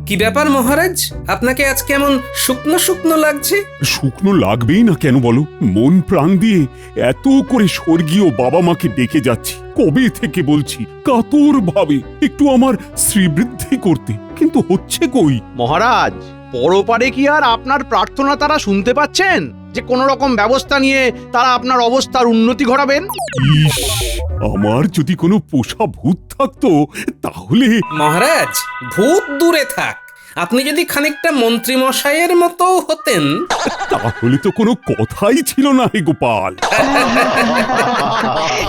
কি ব্যাপার মহারাজ, আপনাকে আজ কেমন শুকনো শুকনো লাগছে? শুকনো লাগবেই না কেন বলো? মন প্রাণ দিয়ে এত করে স্বর্গীয় বাবা মাকে ডেকে যাচ্ছি, কবে থেকে বলছি কাতর ভাবে একটু আমার শ্রীবৃদ্ধি করতে, কিন্তু হচ্ছে কই? মহারাজ, পরপারে কি আর আপনার প্রার্থনা তারা শুনতে পাচ্ছেন যে কোন রকম ব্যবস্থা নিয়ে তারা আপনার অবস্থার উন্নতি ঘটাবেন? ইস, আমার যদি কোনো পোষা ভূত থাকতো তাহলে। মহারাজ, ভূত দূরে থাক, আপনি যদি খানিকটা মন্ত্রী মশাইয়ের মতো হতেন। তাহলে তো কোনো কথাই ছিল না হে গোপাল।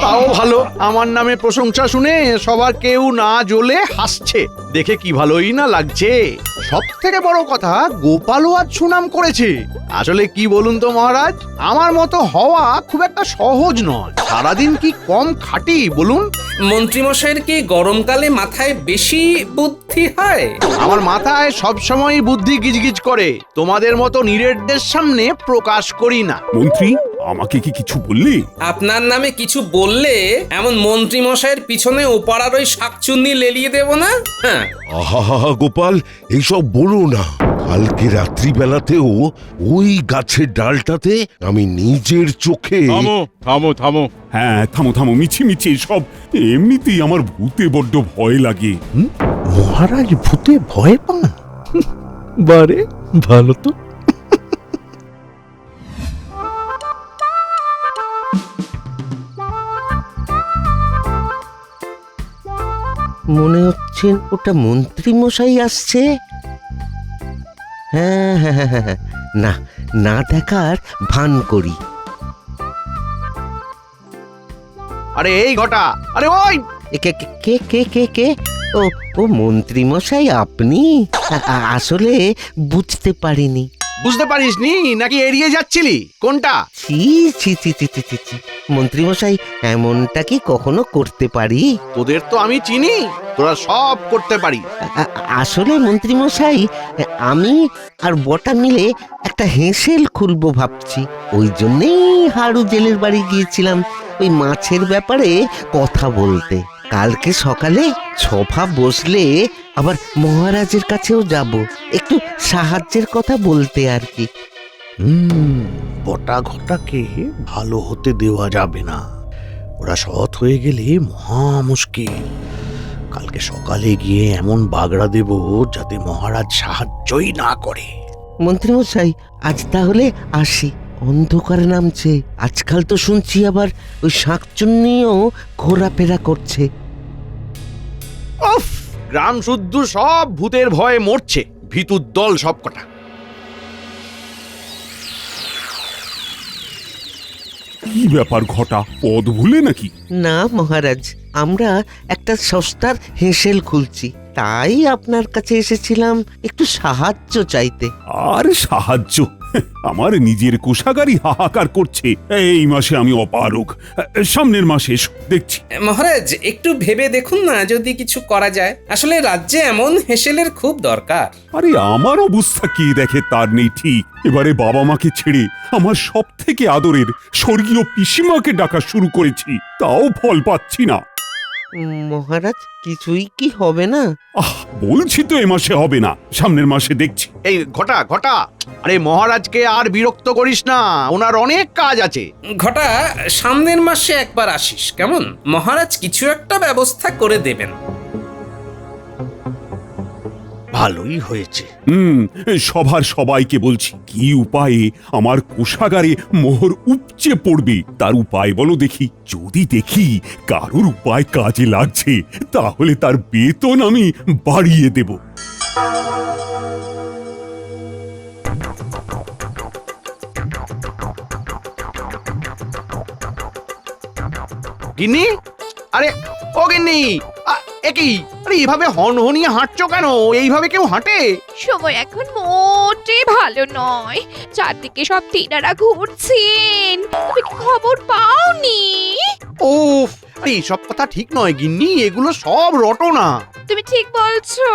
তাও ভালো, আমার নামে প্রশংসা শুনে সবার কেউ না জ্বলে হাসছে, দেখে কি ভালোই না লাগছে। সব থেকে বড় কথা, গোপালও আজ সুনাম করেছে। আসলে কি বলুন তো মহারাজ, আমার মতো হওয়া খুব একটা সহজ নয়। সারাদিন কি কম খাটি বলুন? মন্ত্রী মশাইয়ের কি গরমকালে মাথায় বেশি বুদ্ধি হয়? আমার মাথায় সবসময় বুদ্ধি গিজগিজ করে, তোমাদের মতো নিরেটদের সামনে প্রকাশ করি না। মন্ত্রী, আমাকে কি কিছু বললে? আপনার নামে কিছু বললে এমন মন্ত্রী মশাইয়ের পিছনে ওপাড়ার ওই শাকচুন্নি লেলিয়ে দেব না। হ্যাঁ, আহা গোপাল, এইসব বলো না। কালকে রাত্রিবেলাতেও ওই গাছের ডালটাতে আমি নিজের চোখে। থামো থামো থামো। হ্যাঁ, থামো থামো, মিছি সব। এমনিতেই আমার ভূতে বড্ড ভয় লাগে। মহারাজ ভূতে ভয় পান? বারে ভালো তো। মনে হচ্ছে ওটা মন্ত্রী মশাই আসছে। হ্যাঁ হ্যাঁ হ্যাঁ হ্যাঁ, না না দেখার ভান করি। আরে এই ঘটা, আরে ওই কে কে কে কে কে কে ও ও মন্ত্রী মশাই আপনি? আসলে বুঝতে পারিনি। বুঝতে পারিসনি নাকি এড়িয়ে যাচ্ছিলি? কোনটা? ছি ছি ছি ছি ছি ছি ছি, মন্ত্রী মশাই এমনটা কি কখনো করতে পারি? তোদের তো আমি চিনি, তোরা সব করতে পারি। আসলে মন্ত্রী মশাই, আমি আর বটা মিলে একটা হেঁসেল খুলবো ভাবছি। ওই জন্যেই হারু জেলের বাড়ি গিয়েছিলাম ওই মাছের ব্যাপারে কথা বলতে। কালকে সকালে সভা বসলে আবার মহারাজের কাছেও যাব, একটু সাহায্যের কথা বলতে আর কি। বটা ঘটাকে ভালো হতে দেওয়া যাবে না, ওরা সৎ হয়ে গেলে মহা মুশকিল। কালকে সকালে গিয়ে এমন বাগড়া দেব যাতে মহারাজ সাহায্যই না করে। মন্ত্রী মশাই, আজ তাহলে আসি, অন্ধকার নামছে। আজকাল তো শুনছি আবার ওই শাকচুন্নিও ঘোরাফেরা করছে। উফ, গ্রাম শুদ্ধ সব ভূতের ভয়ে মরছে, ভিতুর দল সব কটা। কি ব্যাপার ঘটা, পদ ভুলে নাকি? না মহারাজ, আমরা একটা সস্তার হেঁসেল খুলছি, তাই আপনার কাছে এসেছিলাম একটু সাহায্য চাইতে। আর সাহায্য? আমার নিজের কোষাগারই হাহাকার করছে। এই মাসে আমি অপারগ, সামনের মাসে এসো, দেখছি। মহারাজ একটু ভেবে দেখুন না যদি কিছু করা যায়। আসলে রাজ্যে এমন হেঁসেলের খুব দরকার। আরে আমার অবস্থা কে দেখে তার নেই ঠিক। এবারে বাবা মাকে ছেড়ে আমার সব থেকে আদরের স্বর্গীয় পিসিমাকে ডাকা শুরু করেছি, তাও ফল পাচ্ছি না। মহারাজ, কিছুই কি হবে না? বলছি তো এ মাসে হবে না, সামনের মাসে দেখছি। এই ঘটা ঘটা, আরে মহারাজকে আর বিরক্ত করিস না, ওনার অনেক কাজ আছে। ঘটা, সামনের মাসে একবার আসিস কেমন? মহারাজ কিছু একটা ব্যবস্থা করে দেবেন। ভালোই হয়েছে। সভার সবাইকে বলছি, কি উপায়ে আমার কোষাগারে মোহর উপচে পড়বে তার উপায় বলো দেখি। যদি দেখি কারোর উপায় কাজে লাগছে তাহলে তার বেতন আমি বাড়িয়ে দেব। গিন্নি, আরে ও গিন্নি, একই, আরে এইভাবে হনহনিয়ে হাঁটছো কেন? এইভাবে কেউ হাঁটে? সময় এখন মোটে ভালো নয়, চারদিকে সব তেনারা ঘুরছেন, তুমি কি খবর পাওনি? উফ, আরে সব কথা ঠিক নয় গিন্নি, এগুলো সব রটনা। তুমি ঠিক বলছো,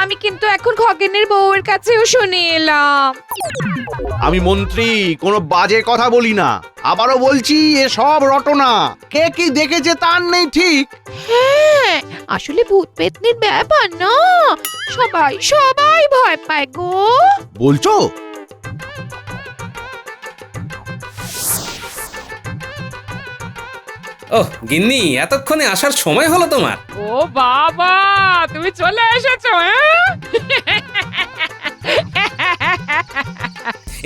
আমি কিন্তু এখন খগেনের বউয়ের কাছেও শুনে এলাম। আমি মন্ত্রী, কোনো বাজে কথা বলি না। আবারও বলছি, এ সব রটনা। কে কি দেখেছে তার নেই ঠিক। হ্যাঁ, আসলে ভূত পেতনির ব্যাপার না, সবাই সবাই ভয় পায় গো। বলছো? ওহ গিন্নি, এতক্ষণে আসার সময় হলো তোমার? ও বাবা, তুমি চলে এসেছো হ্যাঁ?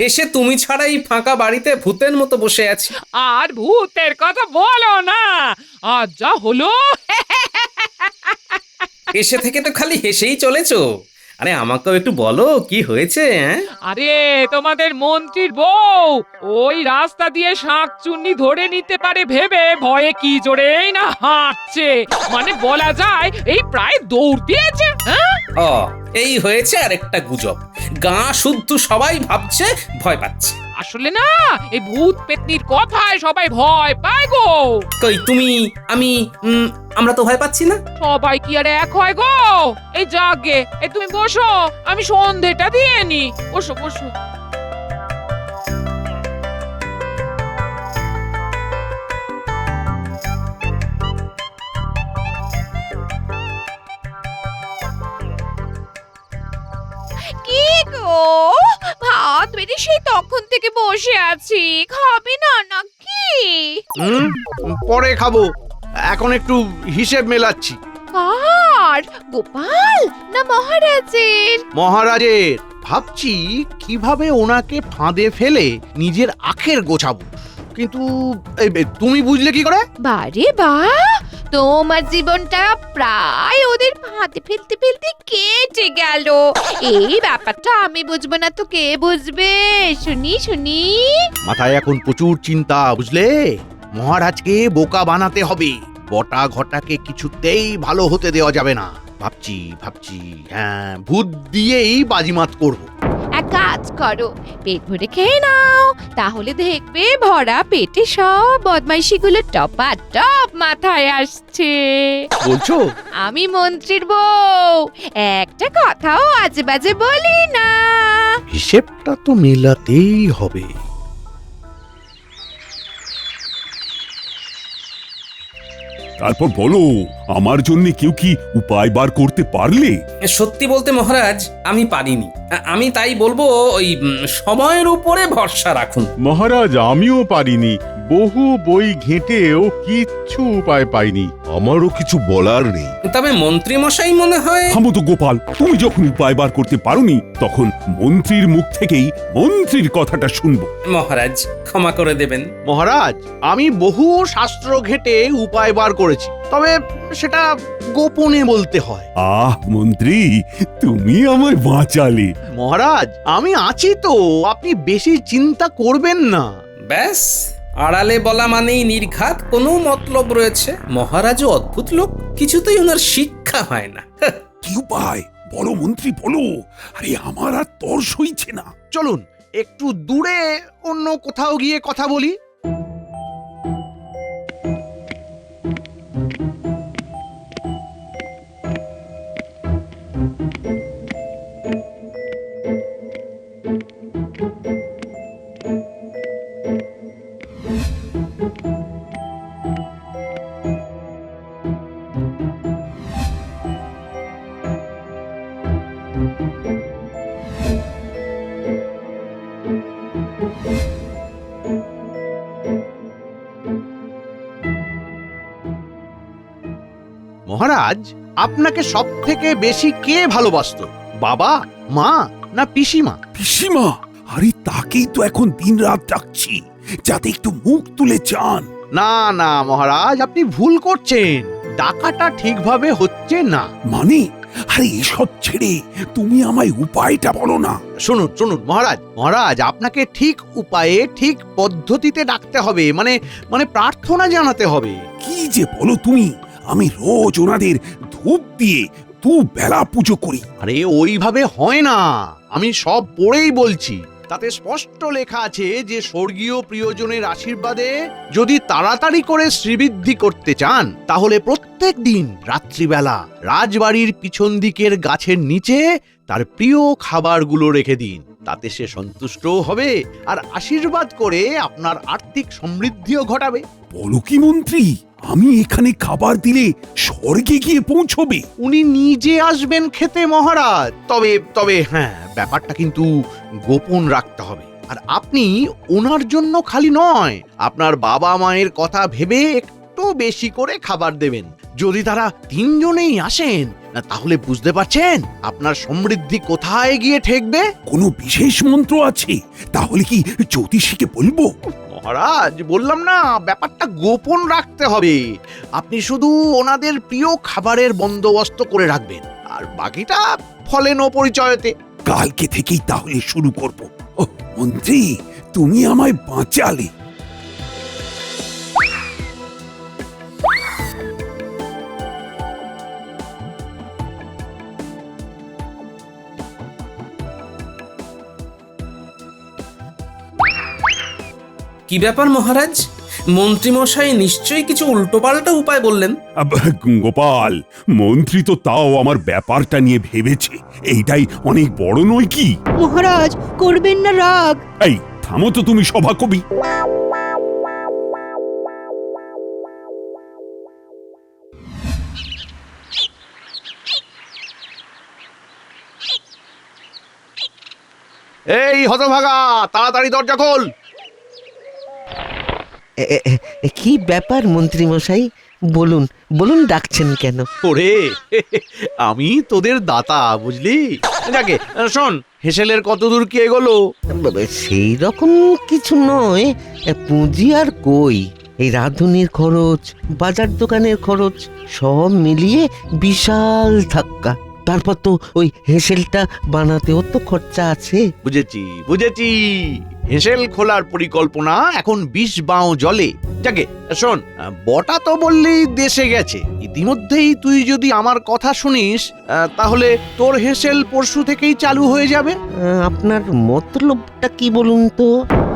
এসে তুমি ছাড়া এই ফাঁকা বাড়িতে ভূতের মতো বসে আছি। আর ভূতের কথা বলো না, আজ যা হলো। এসে থেকে তো খালি হেসেই চলেছো। আরে আমাকেও একটু বলো কি হয়েছে? হ্যাঁ, আরে তোমাদের মন্ত্রীর বউ ওই রাস্তা দিয়ে শাঁকচুন্নি ধরে নিতে পারে ভেবে ভয়ে কি জোরেই না হাঁটছে, মানে বলা যায় এই প্রায় দৌড় দিয়েছে। হ্যাঁ, ও এই হয়েছে আরেকটা গুজব। গা শুদ্ধ সবাই ভাবছে ভয় পাচ্ছে। আসলে না, এই ভূত পেতনির কথায় সবাই ভয় পায় গো। কই তুমি, আমি, আমরা তো ভয় পাচ্ছি না। সবাই কি আর এক হয় গো? এই জাগে, এই তুমি বসো, আমি সন্ধেটা দিয়ে নি। বসো বসো। কি গো, ভাত বেড়ে সেই তখন থেকে বসে আছি, খাবে না নাকি? হুম, পরে খাবো, এখন একটু হিসেব মেলাচ্ছি। কার, গোপাল না মহারাজের? মহারাজের। ভাবছি কিভাবে ওনাকে ফাঁদে ফেলে নিজের আখের গোছাবো, কিন্তু তুমি বুঝলে কি করে? বারে বা, তোমার জীবনটা প্রায় ওদের ফাঁদে ফেলতে ফেলতে কেটে গেল। এই ব্যাপারটা আমি বুঝবো না তো কে বুঝবে? শুনি শুনি। মাথায় এখন প্রচুর চিন্তা, বুঝলে? মহারাজকে বোকা বানাতে হবে, বটা ঘটাকে কিছুতেই ভালো হতে দেওয়া যাবে না। ভাবছি হ্যাঁ, ভূত দিয়েই বাজিমাত করব। এক কাজ করো, পেট ভরে খেয়ে নাও, তাহলে দেখবে ভরা পেটে সব বদমাইশিগুলো টপা টপ মাথায় আসছে। বলছো? আমি মন্ত্রীর বউ, একটা কথাও আজে বাজে বলি না। হিসেবটা তো মেলাতেই হবে। তারপর বলো, আমার জন্য কেউ কি উপায় বার করতে পারলে? সত্যি বলতে মহারাজ, আমি পারিনি। আমি তাই বলবো, ওই সময়ের উপরে ভরসা রাখুন। মহারাজ আমিও পারিনি, বহু বই ঘেঁটেও কিচ্ছু উপায় পাইনি। আমারও কিছু বলার নেই। তবে মন্ত্রী মশাই মনে হয়। থামো তো গোপাল, তুমি যখন উপায় বার করতে পারোনি তখন মন্ত্রীর মুখ থেকেই মন্ত্রীর কথাটা শুনবো। মহারাজ ক্ষমা করে দেবেন। মহারাজ, আমি বহু শাস্ত্র ঘেঁটে উপায় বার করেছি, তবে সেটা গোপনে বলতে হয়। আহ মন্ত্রী, তুমি আমায় বাঁচালে। মহারাজ, আমি আছি তো, আপনি বেশি চিন্তা করবেন না। ব্যাস, আড়ালে বলা মানেই নির্ঘাত কোনো মতলব রয়েছে। মহারাজও অদ্ভুত লোক, কিছুতেই ওনার শিক্ষা হয় না। কি উপায় বলো মন্ত্রী, বলো। আরে আমার আর তর সইছে না। চলুন একটু দূরে অন্য কোথাও গিয়ে কথা বলি। মহারাজ, আপনাকে সব থেকে বেশি কে ভালোবাসতো? বাবা, মা না পিসিমা? পিসিমা? আরে তাকেই তো এখন দিনরাত ডাকছি, যাতে একটু মুখ তুলে চান। না না মহারাজ, আপনি ভুল করছেন, ডাকাটা ঠিকভাবে হচ্ছে না। মানে? আরে এসব ছেড়ে তুমি আমায় উপায়টা বলো না। শুনুন শুনুন মহারাজ, মহারাজ আপনাকে ঠিক উপায়ে ঠিক পদ্ধতিতে ডাকতে হবে, মানে প্রার্থনা জানাতে হবে। কি যে বলো তুমি, আমি রোজ ওনাদের ধূপ দিয়ে বেলা পুজো করি। আরে ওইভাবে হয় না, আমি সব পড়েই বলছি। তাতে স্পষ্ট লেখা আছে যে স্বর্গীয় প্রিয়জনের আশীর্বাদে যদি তাড়াতাড়ি করে শ্রীবৃদ্ধি করতে চান, তাহলে প্রত্যেক দিন রাত্রিবেলা রাজবাড়ির পিছন দিকের গাছের নিচে তার প্রিয় খাবারগুলো রেখে দিন। তাতে সে সন্তুষ্টও হবে আর আশীর্বাদ করে আপনার আর্থিক সমৃদ্ধিও ঘটাবে। বলো কি মন্ত্রী, আমি এখানে খাবার দিলে স্বর্গে গিয়ে পৌঁছবে? উনি নিজে আসবেন খেতে মহারাজ। তবে তবে হ্যাঁ, ব্যাপারটা কিন্তু গোপন রাখতে হবে। আর আপনি ওনার জন্য খালি নয়, আপনার বাবা মায়ের কথা ভেবে একটু বেশি করে খাবার দেবেন। যদি তারা তিনজনেই আসেন না, তাহলে বুঝতে পারছেন আপনার সমৃদ্ধি কোথায় গিয়ে ঠেকবে। কোনো বিশেষ মন্ত্র আছে? তাহলে কি জ্যোতিষীকে বলবো? মহারাজ, বললাম না, ব্যাপারটা গোপন রাখতে হবে। আপনি শুধু ওনাদের প্রিয় খাবারের বন্দোবস্ত করে রাখবেন, আর বাকিটা ফলেন ও পরিচয়তে। কালকে থেকেই তাহলে শুরু করব। ও মন্ত্রী, তুমি আমায় বাঁচালে। কি ব্যাপার মহারাজ, মন্ত্রীমশাই নিশ্চয়ই কিছু উল্টোপাল্টা উপায় বললেন। গোপাল, মন্ত্রী তো তাও আমার ব্যাপারটা নিয়ে ভেবেছে। এইটাই অনেক বড় নয় কি? মহারাজ, করবেন না রাগ। এই থামো তো তুমি সভাকবি। এই হতভাগা, তাড়াতাড়ি দরজা খোল। কি ব্যাপার মন্ত্রী মশাই? বলুন বলুন, ডাকছেন কেন? ওরে, আমি তোদের দাতা, বুঝলি? যাকে শোন, হেসেলের কত দূর কি এগোলো? সেই রকম কিছু নয়, পুঁজি আর কই। এই রাঁধুনির খরচ, বাজার দোকানের খরচ সব মিলিয়ে বিশাল ধাক্কা। তারপর তো ওই হেসেলটা বানাতেও তো খরচা আছে। বুঝেছি বুঝেছি, হেসেল খোলার পরিকল্পনা এখন 20 বাও জলে। যাকে শোন, বটা তো বললি দেশে গেছে। ইতিমধ্যেই তুই যদি আমার কথা শুনিস, তাহলে তোর হেসেল পরশু থেকেই চালু হয়ে যাবে। আপনার মতলবটা কি বলুন তো?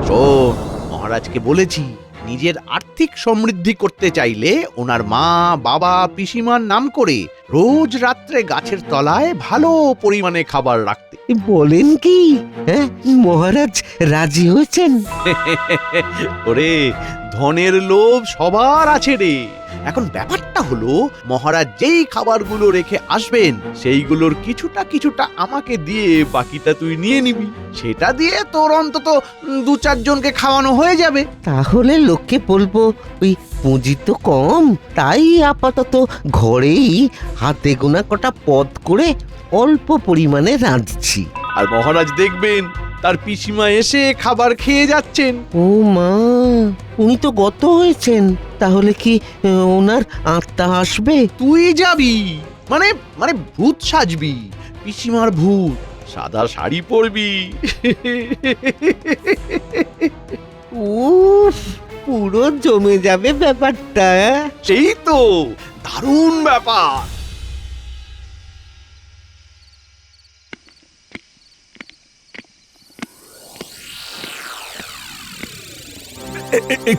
শোন, মহারাজকে বলেছি, নিজের আর্থিক সমৃদ্ধি করতে চাইলে ওনার মা, বাবা, পিসিমার নাম করে রোজ রাত্রে গাছের তলায় ভালো পরিমাণে খাবার রাখতে। বলেন কি? হ্যাঁ, মহারাজ রাজি হয়েছেন? ওরে, ধনের লোভ সবার আছে রে। এখন ব্যাপারটা হলো, মহারাজ যেই খাবারগুলো রেখে আসবেন সেইগুলোর কিছুটা কিছুটা আমাকে দিয়ে বাকিটা তুই নিয়ে নিবি। সেটা দিয়ে তোর অন্তত 2-4 জনকে খাওয়ানো হয়ে যাবে। তাহলে লোককে বলবো ওই পুঁজি তো কম, তাই আপাতত ঘরেই হাতে গোনা কটা পদ করে অল্প পরিমাণে রাঁধছি। আর মহারাজ দেখবেন তার পিসিমা এসে খাবার খেয়ে যাচ্ছেন। ও মা, উনি তো গত হয়েছেন, তাহলে কি ওনার আত্মা আসবে? তুই যাবি মানে মানে ভূত সাজবি, পিসিমার ভূত, সাদা শাড়ি পরবি। উফ, পুরো জমে যাবে ব্যাপারটা। সেই তো, দারুণ ব্যাপার।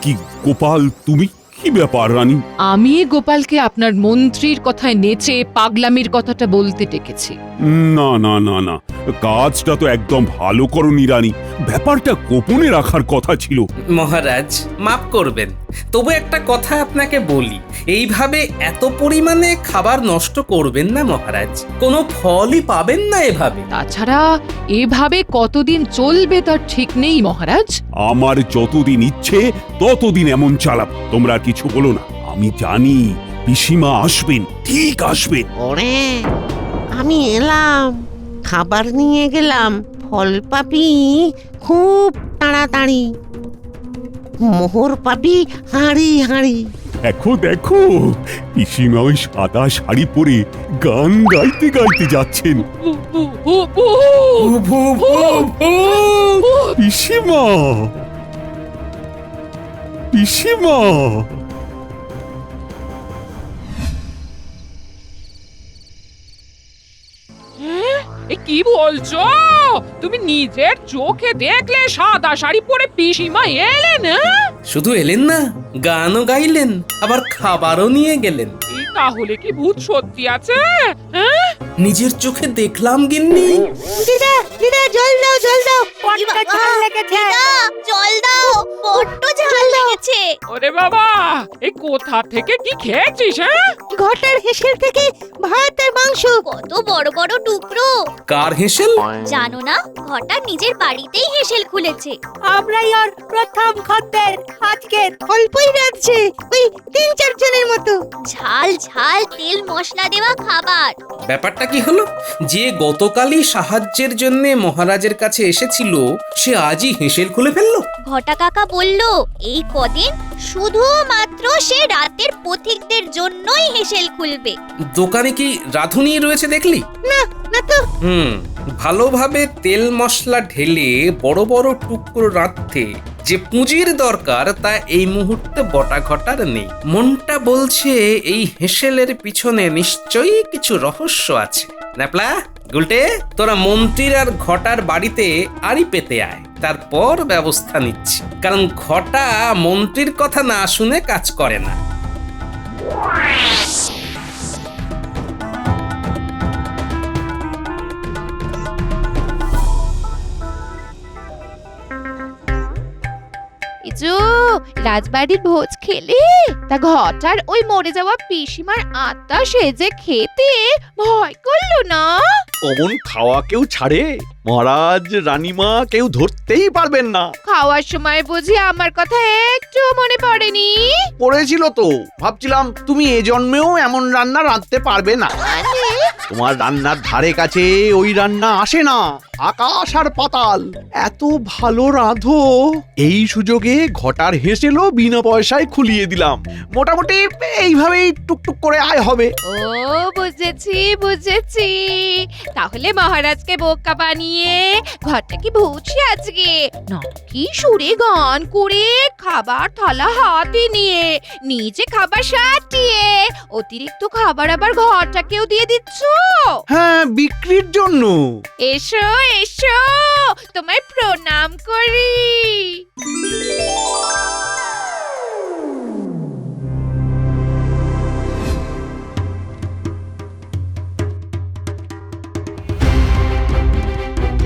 কি গোপাল, তুমি? কি ব্যাপার রানী? আমি গোপালকে আপনার মন্ত্রীর কথায় নেচে পাগলামির কথাটা বলতে ডেকেছি। না না না না, কাজটা তো একদম ভালো করনি রানী। ব্যাপারটা গোপনে রাখার কথা ছিল। মহারাজ মাফ করবেন, তবু একটা কথা আপনাকে বলি, এইভাবে এত পরিমাণে খাবার নষ্ট করবেন না মহারাজ, কোনো ফলই পাবেন না এভাবে। তাছাড়া এভাবে কতদিন চলবে তার ঠিক নেই মহারাজ। আমার যতদিন ইচ্ছে ততদিন এমন চালাব। তোমরা কিছু বলো না, আমি জানি পিসিমা আসবেন, ঠিক আসবেন। ওরে, আমি এলাম, খাবার নিয়ে গেলাম, ফল পাবি খুব তাড়াতাড়ি, মোহর পাবি হাঁড়ি হাঁড়ি। দেখো দেখো, পিসিমা ওই সাদা শাড়ি পরে গান গাইতে গাইতে যাচ্ছেন। পিসিমা, পিসিমা। এ কি বলছো? তুমি নিজের চোখে দেখলে সাদা শাড়ি পরে পিসিমা এলেন? শুধু এলেন না, গানও গাইলেন, আবার খাবারও নিয়ে গেলেন। এই তাহলে কি ভূত সত্যি আছে? নিজের চোখে দেখলাম গিন্নি। দিদা দিদা জল দাও জল দাও, বড্ড ঝাল লেগেছে। জল দাও, বড্ড ঝাল লেগেছে। ওরে বাবা, এই কোথা থেকে কি খেয়েছিস? হ্যাঁ, ঘটার হেসেল থেকে ভাত আর মাংস। কত বড় বড় টুকরো। কার হেসেল? জানো না, ঘটা নিজের বাড়িতেই হেসেল খুলেছে। আমরাই আর প্রথম খদ্দের, আজকে অল্পই রাখছে, ওই 3-4 জনের মতো। ঝাল ঝাল তেল মশলা দেওয়া খাবার। ব্যাপারটা কি হলো? যে গতকালই সাহায্যের জন্য মহারাজের কাছে এসেছিল, সে আজই হেসেল খুলে ফেললো। ঘটা কাকা বলল এই কদিন শুধুমাত্র সে রাতের পথিকদের জন্যই হেসেল খুলবে। দোকানে কি রাঁধুনি রয়েছে দেখলি? না না তো। ভালোভাবে তেল মশলা ঢেলে বড় বড় টুকরো রাঁধতে যে পুঁজির দরকার তা এই মুহূর্তে বটা ঘটার নেই। মনটা বলছে এই হেসেলের পিছনে নিশ্চয়ই কিছু রহস্য আছে। ন্যাপলা, গুলটে, তোরা মন্ত্রীর আর ঘটার বাড়িতে আড়ি পেতে আয়, তারপর ব্যবস্থা নিচ্ছি। কারণ ঘটা মন্ত্রীর কথা না শুনে কাজ করে না। ইজু, রাজবাড়ির ভোজ খেলে? তা ঘটার ওই মরে যাওয়া পিসিমার আত্মা সেজে খেতে ভয় করলো না? অমন খাওয়া কেউ ছাড়ে? মহারাজ রানীমা কেউ ধরতেই পারবেন না। খাওয়ার সময় বুঝি আমার কথা একটু মনে পড়েনি? পড়েছিল তো, ভাবছিলাম তুমি এ জন্মেও এমন রান্না রাঁধতে পারবে না। মানে? তোমার রান্নার ধারে কাছে ওই রান্না আসে না। আকাশ আর পাতাল, এত ভালো রাঁধো। এই সুযোগে ঘটার হেসেলও বিনা পয়সায় খুলিয়ে দিলাম। মোটামুটি এইভাবেই টুকটুক করে আয় হবে। ও বুঝেছি বুঝেছি। তাহলে মহারাজকে বোকা বানিয়ে ঘরটা কি ভুলছি আজকে, নাকি সুরে গান করে খাবার থালা হাতে নিয়ে নিজে খাবার সাটিয়ে অতিরিক্ত খাবার আবার ঘরটাকেও দিয়ে দিচ্ছ? হ্যাঁ, বিক্রির জন্য। এসো এসো, তোমায় প্রণাম করি।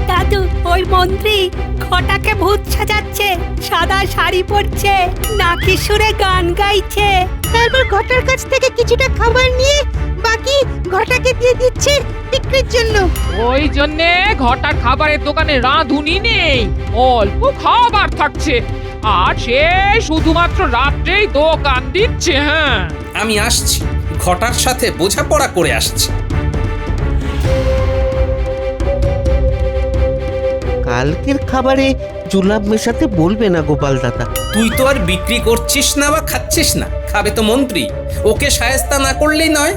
দাদু, ওই মন্ত্রী ঘটাকে ভূত সাজাচ্ছে, সাদা শাড়ি পরছে, নাকি সুরে গান গাইছে। তারপর ঘটার কাছ থেকে কিছুটা খাবার নিয়ে বাকি ঘটাকে দিয়ে দিচ্ছে বিক্রির জন্য। ওই জন্যে ঘটার খাবারের দোকানে রাঁধুনি নেই, অল্প খাবার থাকছে, আর সে শুধুমাত্র রাত্রেই দোকান দিচ্ছে। হ্যাঁ, আমি আসছি, ঘটার সাথে বোঝাপড়া করে আসছি। কালকের খাবারে জুলাপ মেশাতে বলবে না গোপাল দাদা। তুই তো আর বিক্রি করছিস না বা খাচ্ছিস না, খাবে তো মন্ত্রী। ওকে শায়েস্তা না করলেই নয়।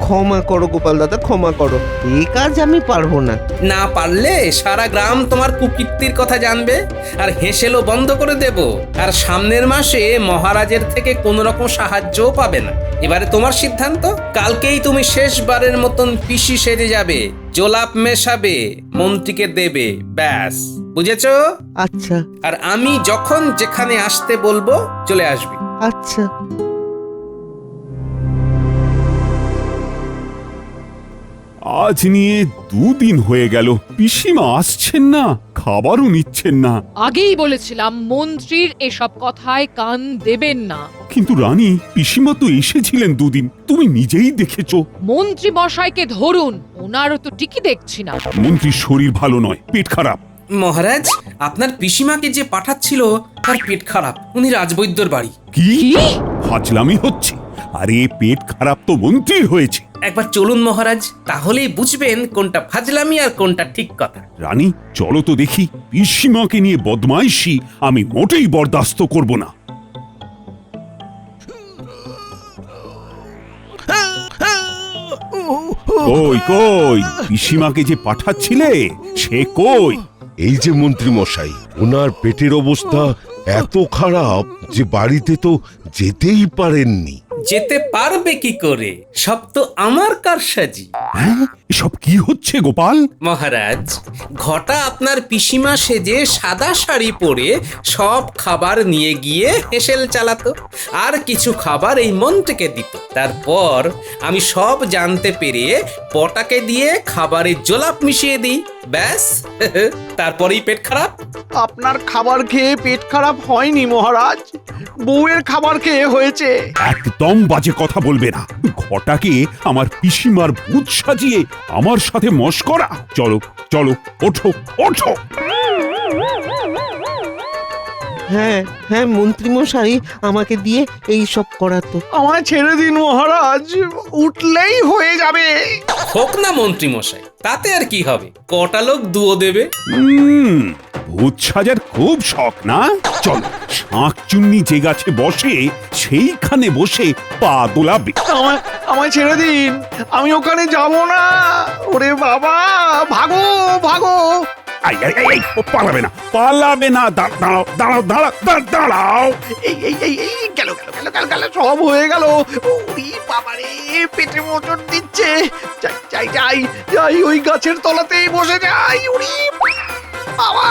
ক্ষমা করো গোপাল দাদা, ক্ষমা করো, এই কাজ আমি পারবো না। না পারলে সারা গ্রাম তোমার কুকীর্তির কথা জানবে, আর হেসেলও বন্ধ করে দেব। আর সামনের মাসে মহারাজের থেকে কোনো রকম সাহায্যও পাবে না। এবারে তোমার সিদ্ধান্ত। কালকেই তুমি শেষবারের মতন পিসি সেজে যাবে, জোলাপ মেশাবে, মন্ত্রীকে দেবে, ব্যাস। বুঝেছো? আচ্ছা আর আমি যখন যেখানে আসতে বলবো চলে আসবি। আচ্ছা। আজ নিয়ে 2 দিন হয়ে গেল, পিসিমা আসছেন না, খাবারও নিচ্ছেন না। আগেই বলেছিলাম মন্ত্রীর এসব কথায় কান দেবেন না। কিন্তু রানী, পিসিমা তো এসেছিলেন 2 দিন, তুমি নিজেই দেখেছো। মন্ত্রী মশাইকে ধরুন, ওনারও তো ঠিকই দেখছি না। মন্ত্রীর শরীর ভালো নয়, পেট খারাপ। মহারাজ, আপনার পিসিমাকে যে পাঠাচ্ছিল তার পেট খারাপ, উনি রাজবৈদ্যর বাড়ি। কি ফাজলামি হচ্ছে? আরে পেট খারাপ তো মন্ত্রীর হয়েছে। একবার চলুন মহারাজ, তাহলেই বুঝবেন কোনটা ফাজলামি আর কোনটা ঠিক কথা। রানী চলো তো দেখি, পিসিমাকে নিয়ে বদমাইশি আমি মোটেই বরদাস্ত করব না। কই কই পিসিমাকে যে পাঠাচ্ছিলে সে কই? এই যে মন্ত্রী মশাই, ওনার পেটের অবস্থা এত খারাপ যে বাড়িতে তো যেতেই পারেননি। যেতে পারবে কি করে? সব তো আমার কারসাজি। হ্যাঁ এসব কি হচ্ছে গোপাল? মহারাজ, ঘটা আপনার পিসিমা সেজে সাদা শাড়ি পরে সব খাবার নিয়ে গিয়ে হেসেল চালাতো, আর কিছু খাবার এই মন্ত্রীকে দিত। তারপর আমি সব জানতে পেরে বটাকে দিয়ে খাবারে জোলাপ মিশিয়ে দিই, ব্যাস। তারপরেই পেট খারাপ। আপনার খাবার খেয়ে পেট খারাপ হয়নি মহারাজ, বউয়ের খাবার খেয়ে হয়েছে। একদম বাজে কথা বলবে না। ঘটাকে আমার পিসিমার ভূত সাজিয়ে আমার সাথে মশকরা। চলো চলো, ওঠো ওঠো। হ্যাঁ হ্যাঁ মন্ত্রী মশাই আমাকে দিয়ে এই সব করাতো। আমায় ছেড়ে দিন মহারাজ, উঠলেই হয়ে যাবে। হোক না মন্ত্রী মশাই, তাতে আর কি হবে? কটা লোক দুও দেবে। ভূত সাজার খুব শখ না? চলো, শাঁকচুন্নি যে গাছে বসে সেইখানে বসে পা দোলাবে। আমায় ছেড়ে দিন, আমি ওখানে যাব না। ওরে বাবা, ভাগো ভাগো। আই আই আই, ও পালাবে না, পালাবে না। দাঁড়াও দাঁড়াও দাঁড়াও দাঁড়াও। এই গেল গেল গেল গেল গেল, সব হয়ে গেল। ওরে বাবা রে, পেটে মোচড় দিচ্ছে। যাই যাই যাই যাই, ওই গাছের তলাতেই বসে যাই। ওরে বাবা।